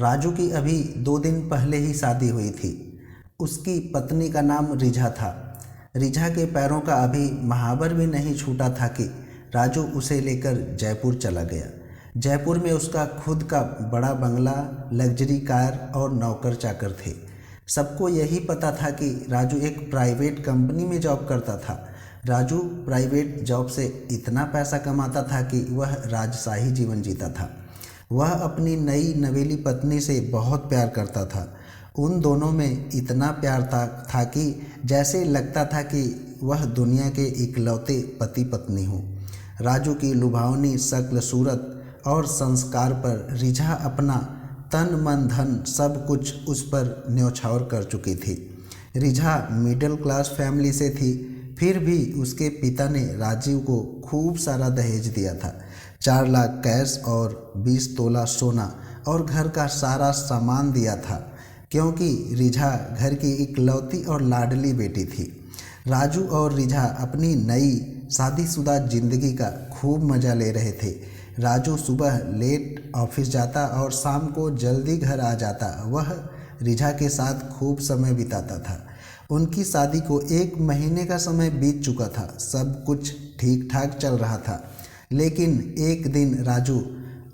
राजू की अभी 2 दिन पहले ही शादी हुई थी। उसकी पत्नी का नाम रिझा था। रिझा के पैरों का अभी महावर भी नहीं छूटा था कि राजू उसे लेकर जयपुर चला गया। जयपुर में उसका खुद का बड़ा बंगला, लग्जरी कार और नौकर चाकर थे। सबको यही पता था कि राजू एक प्राइवेट कंपनी में जॉब करता था। राजू प्राइवेट जॉब से इतना पैसा कमाता था कि वह राजशाही जीवन जीता था। वह अपनी नई नवेली पत्नी से बहुत प्यार करता था। उन दोनों में इतना प्यार था कि जैसे लगता था कि वह दुनिया के इकलौते पति पत्नी हों। राजू की लुभावनी शक्ल सूरत और संस्कार पर रिझा अपना तन मन धन सब कुछ उस पर न्यौछावर कर चुकी थी। रिझा मिडिल क्लास फैमिली से थी, फिर भी उसके पिता ने राजीव को खूब सारा दहेज दिया था। 4 लाख कैश और 20 तोला सोना और घर का सारा सामान दिया था, क्योंकि रिझा घर की इकलौती और लाडली बेटी थी। राजू और रिझा अपनी नई शादीशुदा जिंदगी का खूब मज़ा ले रहे थे। राजू सुबह लेट ऑफिस जाता और शाम को जल्दी घर आ जाता। वह रिझा के साथ खूब समय बिताता था। उनकी शादी को 1 महीने का समय बीत चुका था। सब कुछ ठीक ठाक चल रहा था, लेकिन एक दिन राजू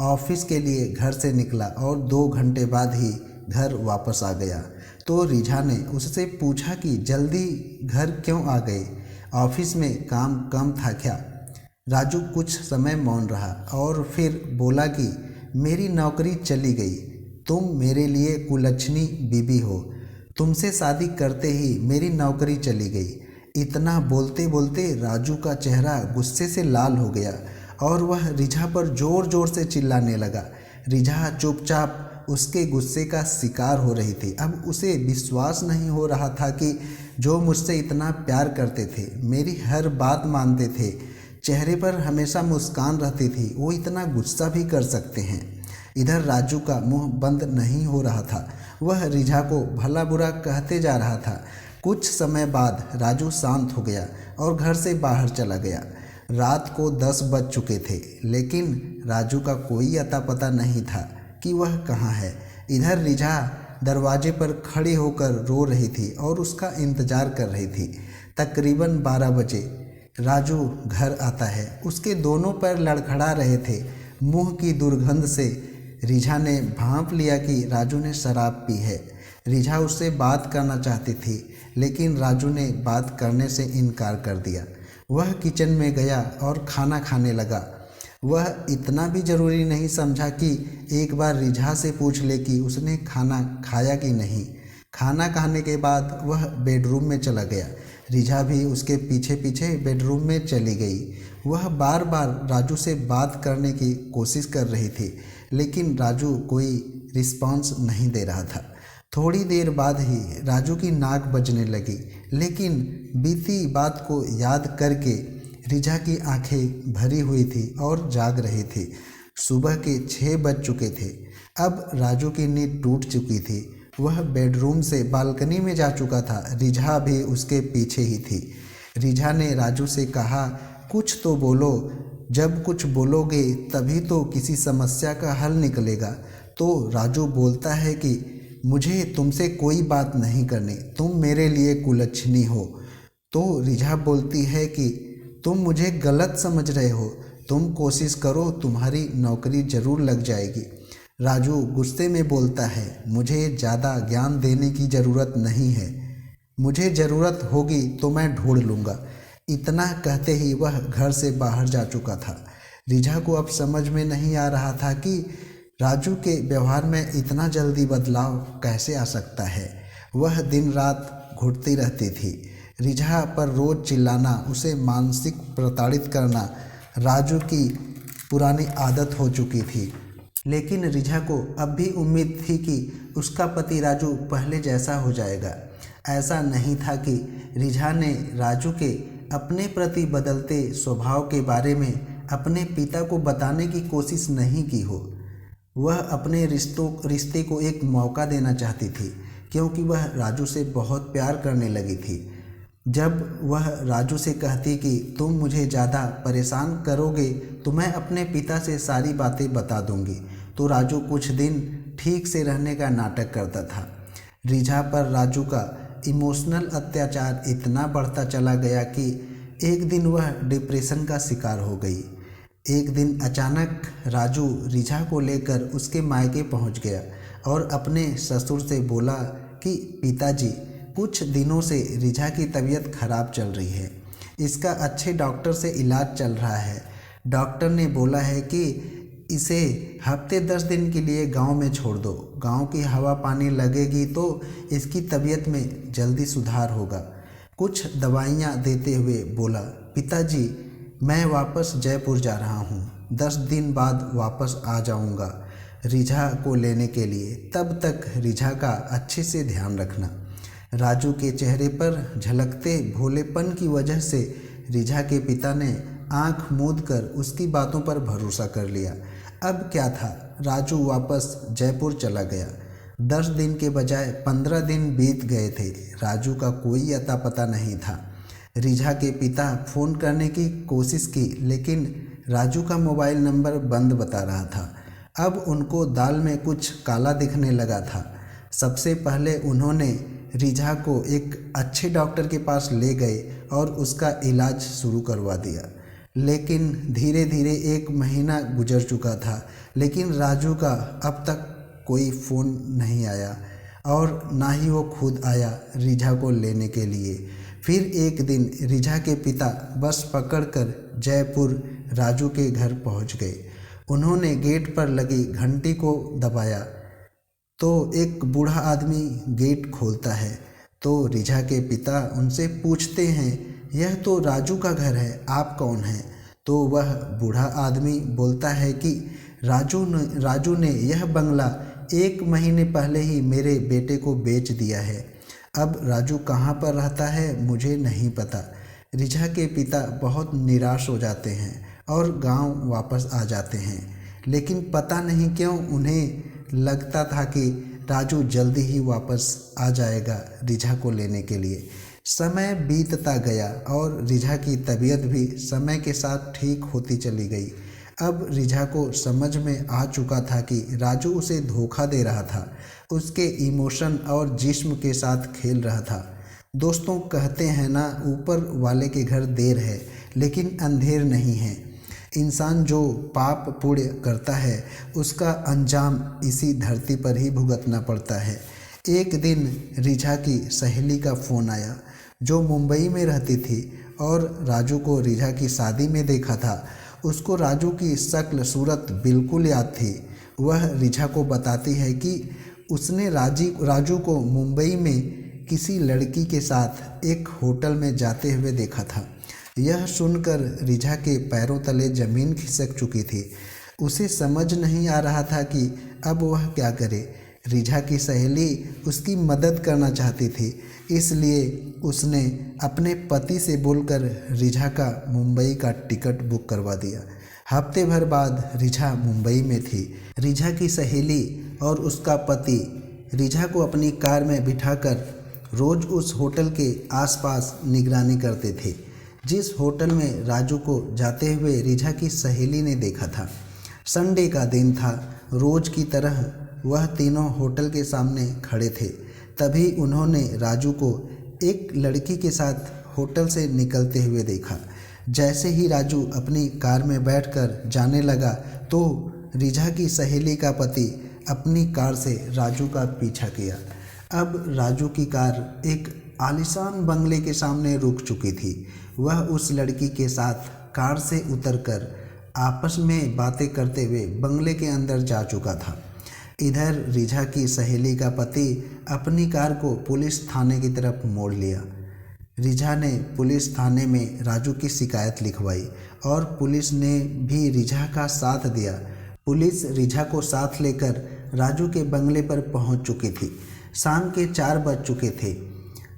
ऑफिस के लिए घर से निकला और 2 घंटे बाद ही घर वापस आ गया। तो रिझा ने उससे पूछा कि जल्दी घर क्यों आ गए, ऑफिस में काम कम था क्या? राजू कुछ समय मौन रहा और फिर बोला कि मेरी नौकरी चली गई। तुम मेरे लिए कुलच्छनी बीबी हो। तुमसे शादी करते ही मेरी नौकरी चली गई। इतना बोलते बोलते राजू का चेहरा गुस्से से लाल हो गया और वह रिझा पर जोर जोर से चिल्लाने लगा। रिझा चुपचाप उसके गुस्से का शिकार हो रही थी। अब उसे विश्वास नहीं हो रहा था कि जो मुझसे इतना प्यार करते थे, मेरी हर बात मानते थे, चेहरे पर हमेशा मुस्कान रहती थी, वो इतना गुस्सा भी कर सकते हैं। इधर राजू का मुंह बंद नहीं हो रहा था। वह रिझा को भला बुरा कहते जा रहा था। कुछ समय बाद राजू शांत हो गया और घर से बाहर चला गया। रात को 10 बज चुके थे, लेकिन राजू का कोई अता पता नहीं था कि वह कहाँ है। इधर रिझा दरवाजे पर खड़ी होकर रो रही थी और उसका इंतजार कर रही थी। तकरीबन 12 बजे राजू घर आता है। उसके दोनों पैर लड़खड़ा रहे थे। मुंह की दुर्गंध से रिझा ने भांप लिया कि राजू ने शराब पी है। रिझा उससे बात करना चाहती थी, लेकिन राजू ने बात करने से इनकार कर दिया। वह किचन में गया और खाना खाने लगा। वह इतना भी ज़रूरी नहीं समझा कि एक बार रिझा से पूछ ले कि उसने खाना खाया कि नहीं। खाना खाने के बाद वह बेडरूम में चला गया। रिझा भी उसके पीछे पीछे बेडरूम में चली गई। वह बार बार राजू से बात करने की कोशिश कर रही थी, लेकिन राजू कोई रिस्पॉन्स नहीं दे रहा था। थोड़ी देर बाद ही राजू की नाक बजने लगी, लेकिन बीती बात को याद करके रिझा की आंखें भरी हुई थी और जाग रही थी। सुबह के 6 बज चुके थे। अब राजू की नींद टूट चुकी थी। वह बेडरूम से बालकनी में जा चुका था। रिझा भी उसके पीछे ही थी। रिझा ने राजू से कहा, कुछ तो बोलो, जब कुछ बोलोगे तभी तो किसी समस्या का हल निकलेगा। तो राजू बोलता है कि मुझे तुमसे कोई बात नहीं करनी, तुम मेरे लिए कुलच्छनी हो। तो रिझा बोलती है कि तुम मुझे गलत समझ रहे हो, तुम कोशिश करो, तुम्हारी नौकरी जरूर लग जाएगी। राजू गुस्से में बोलता है, मुझे ज़्यादा ज्ञान देने की ज़रूरत नहीं है, मुझे ज़रूरत होगी तो मैं ढूंढ लूँगा। इतना कहते ही वह घर से बाहर जा चुका था। रिझा को अब समझ में नहीं आ रहा था कि राजू के व्यवहार में इतना जल्दी बदलाव कैसे आ सकता है। वह दिन रात घुटती रहती थी। रिझा पर रोज़ चिल्लाना, उसे मानसिक प्रताड़ित करना राजू की पुरानी आदत हो चुकी थी। लेकिन रिझा को अब भी उम्मीद थी कि उसका पति राजू पहले जैसा हो जाएगा। ऐसा नहीं था कि रिझा ने राजू के अपने प्रति बदलते स्वभाव के बारे में अपने पिता को बताने की कोशिश नहीं की हो। वह अपने रिश्ते को एक मौका देना चाहती थी, क्योंकि वह राजू से बहुत प्यार करने लगी थी। जब वह राजू से कहती कि तुम मुझे ज़्यादा परेशान करोगे तो मैं अपने पिता से सारी बातें बता दूंगी, तो राजू कुछ दिन ठीक से रहने का नाटक करता था। रिझा पर राजू का इमोशनल अत्याचार इतना बढ़ता चला गया कि एक दिन वह डिप्रेशन का शिकार हो गई। एक दिन अचानक राजू रिझा को लेकर उसके मायके पहुंच गया और अपने ससुर से बोला कि पिताजी, कुछ दिनों से रिझा की तबीयत खराब चल रही है। इसका अच्छे डॉक्टर से इलाज चल रहा है। डॉक्टर ने बोला है कि इसे हफ्ते 10 दिन के लिए गांव में छोड़ दो। गांव की हवा पानी लगेगी तो इसकी तबीयत में जल्दी सुधार होगा। कुछ दवाइयाँ देते हुए बोला, पिताजी मैं वापस जयपुर जा रहा हूँ। 10 दिन बाद वापस आ जाऊँगा रिझा को लेने के लिए। तब तक रिझा का अच्छे से ध्यान रखना। राजू के चेहरे पर झलकते भोलेपन की वजह से रिझा के पिता ने आंख मूंद कर उसकी बातों पर भरोसा कर लिया। अब क्या था, राजू वापस जयपुर चला गया। 10 दिन के बजाय 15 दिन बीत गए थे। राजू का कोई अता पता नहीं था। रिझा के पिता फ़ोन करने की कोशिश की, लेकिन राजू का मोबाइल नंबर बंद बता रहा था। अब उनको दाल में कुछ काला दिखने लगा था। सबसे पहले उन्होंने रिझा को एक अच्छे डॉक्टर के पास ले गए और उसका इलाज शुरू करवा दिया। लेकिन धीरे धीरे 1 महीना गुजर चुका था, लेकिन राजू का अब तक कोई फ़ोन नहीं आया और ना ही वो खुद आया रिझा को लेने के लिए। फिर एक दिन रिझा के पिता बस पकड़कर जयपुर राजू के घर पहुंच गए। उन्होंने गेट पर लगी घंटी को दबाया तो एक बूढ़ा आदमी गेट खोलता है। तो रिझा के पिता उनसे पूछते हैं, यह तो राजू का घर है, आप कौन हैं? तो वह बूढ़ा आदमी बोलता है कि राजू ने यह बंगला 1 महीने पहले ही मेरे बेटे को बेच दिया है। अब राजू कहाँ पर रहता है मुझे नहीं पता। रिझा के पिता बहुत निराश हो जाते हैं और गांव वापस आ जाते हैं, लेकिन पता नहीं क्यों उन्हें लगता था कि राजू जल्दी ही वापस आ जाएगा रिझा को लेने के लिए। समय बीतता गया और रिझा की तबीयत भी समय के साथ ठीक होती चली गई। अब रिझा को समझ में आ चुका था कि राजू उसे धोखा दे रहा था, उसके इमोशन और जिस्म के साथ खेल रहा था। दोस्तों, कहते हैं ना, ऊपर वाले के घर देर है लेकिन अंधेर नहीं है। इंसान जो पाप पुण्य करता है उसका अंजाम इसी धरती पर ही भुगतना पड़ता है। एक दिन रिझा की सहेली का फ़ोन आया जो मुंबई में रहती थी और राजू को रिझा की शादी में देखा था। उसको राजू की शक्ल सूरत बिल्कुल याद थी। वह रिझा को बताती है कि उसने राजू को मुंबई में किसी लड़की के साथ एक होटल में जाते हुए देखा था। यह सुनकर रिझा के पैरों तले ज़मीन खिसक चुकी थी। उसे समझ नहीं आ रहा था कि अब वह क्या करे। रिझा की सहेली उसकी मदद करना चाहती थी, इसलिए उसने अपने पति से बोलकर रिझा का मुंबई का टिकट बुक करवा दिया। हफ्ते भर बाद रिझा मुंबई में थी। रिझा की सहेली और उसका पति रिझा को अपनी कार में बिठाकर रोज़ उस होटल के आसपास निगरानी करते थे जिस होटल में राजू को जाते हुए रिझा की सहेली ने देखा था। संडे का दिन था। रोज़ की तरह वह तीनों होटल के सामने खड़े थे। तभी उन्होंने राजू को एक लड़की के साथ होटल से निकलते हुए देखा। जैसे ही राजू अपनी कार में बैठकर जाने लगा तो रिझा की सहेली का पति अपनी कार से राजू का पीछा किया। अब राजू की कार एक आलीशान बंगले के सामने रुक चुकी थी। वह उस लड़की के साथ कार से उतरकर आपस में बातें करते हुए बंगले के अंदर जा चुका था। इधर रिझा की सहेली का पति अपनी कार को पुलिस थाने की तरफ मोड़ लिया। रिझा ने पुलिस थाने में राजू की शिकायत लिखवाई और पुलिस ने भी रिझा का साथ दिया। पुलिस रिझा को साथ लेकर राजू के बंगले पर पहुंच चुकी थी। शाम के 4 बज चुके थे।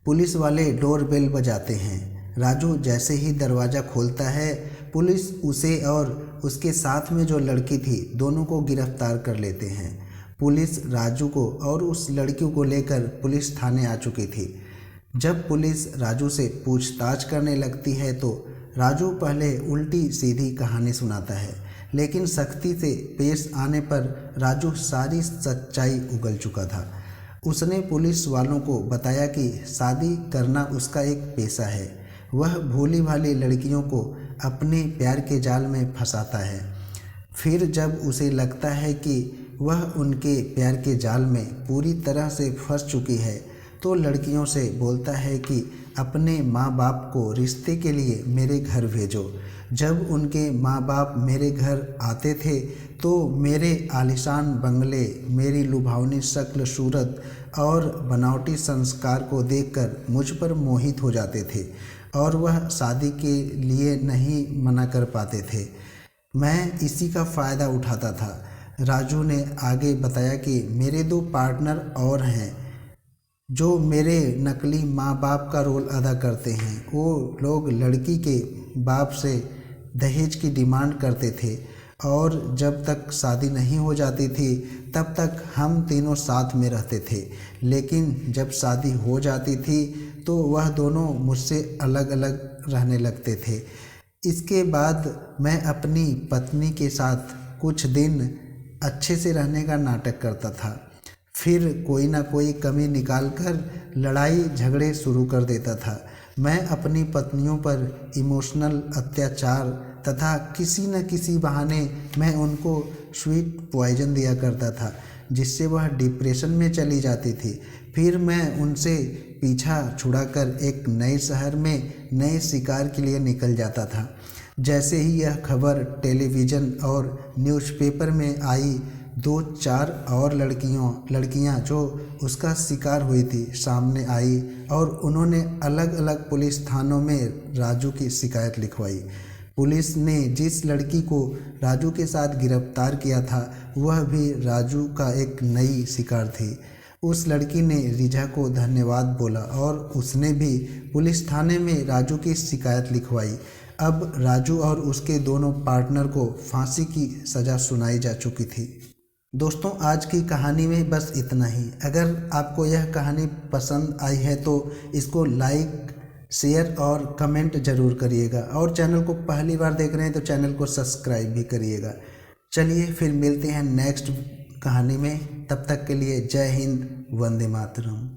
पुलिस वाले डोर बेल बजाते हैं। राजू जैसे ही दरवाज़ा खोलता है, पुलिस उसे और उसके साथ में जो लड़की थी दोनों को गिरफ्तार कर लेते हैं। पुलिस राजू को और उस लड़की को लेकर पुलिस थाने आ चुकी थी। जब पुलिस राजू से पूछताछ करने लगती है तो राजू पहले उल्टी सीधी कहानी सुनाता है, लेकिन सख्ती से पेश आने पर राजू सारी सच्चाई उगल चुका था। उसने पुलिस वालों को बताया कि शादी करना उसका एक पेशा है। वह भोली भाली लड़कियों को अपने प्यार के जाल में फंसाता है। फिर जब उसे लगता है कि वह उनके प्यार के जाल में पूरी तरह से फंस चुकी है तो लड़कियों से बोलता है कि अपने माँ बाप को रिश्ते के लिए मेरे घर भेजो। जब उनके माँ बाप मेरे घर आते थे तो मेरे आलीशान बंगले, मेरी लुभावनी शक्ल सूरत और बनावटी संस्कार को देखकर मुझ पर मोहित हो जाते थे और वह शादी के लिए नहीं मना कर पाते थे। मैं इसी का फ़ायदा उठाता था। राजू ने आगे बताया कि मेरे 2 पार्टनर और हैं जो मेरे नकली माँ बाप का रोल अदा करते हैं। वो लोग लड़की के बाप से दहेज की डिमांड करते थे और जब तक शादी नहीं हो जाती थी तब तक हम तीनों साथ में रहते थे, लेकिन जब शादी हो जाती थी तो वह दोनों मुझसे अलग अलग रहने लगते थे। इसके बाद मैं अपनी पत्नी के साथ कुछ दिन अच्छे से रहने का नाटक करता था, फिर कोई ना कोई कमी निकालकर लड़ाई झगड़े शुरू कर देता था। मैं अपनी पत्नियों पर इमोशनल अत्याचार तथा किसी न किसी बहाने मैं उनको स्वीट पॉइजन दिया करता था जिससे वह डिप्रेशन में चली जाती थी। फिर मैं उनसे पीछा छुड़ाकर एक नए शहर में नए शिकार के लिए निकल जाता था। जैसे ही यह खबर टेलीविज़न और न्यूज़पेपर में आई, 2-4 और लड़कियां जो उसका शिकार हुई थी सामने आई और उन्होंने अलग अलग पुलिस थानों में राजू की शिकायत लिखवाई। पुलिस ने जिस लड़की को राजू के साथ गिरफ्तार किया था वह भी राजू का एक नई शिकार थी। उस लड़की ने रिझा को धन्यवाद बोला और उसने भी पुलिस थाने में राजू की शिकायत लिखवाई। अब राजू और उसके दोनों पार्टनर को फांसी की सज़ा सुनाई जा चुकी थी। दोस्तों, आज की कहानी में बस इतना ही। अगर आपको यह कहानी पसंद आई है तो इसको लाइक, शेयर और कमेंट ज़रूर करिएगा और चैनल को पहली बार देख रहे हैं तो चैनल को सब्सक्राइब भी करिएगा। चलिए फिर मिलते हैं नेक्स्ट कहानी में। तब तक के लिए जय हिंद, वंदे मातरम।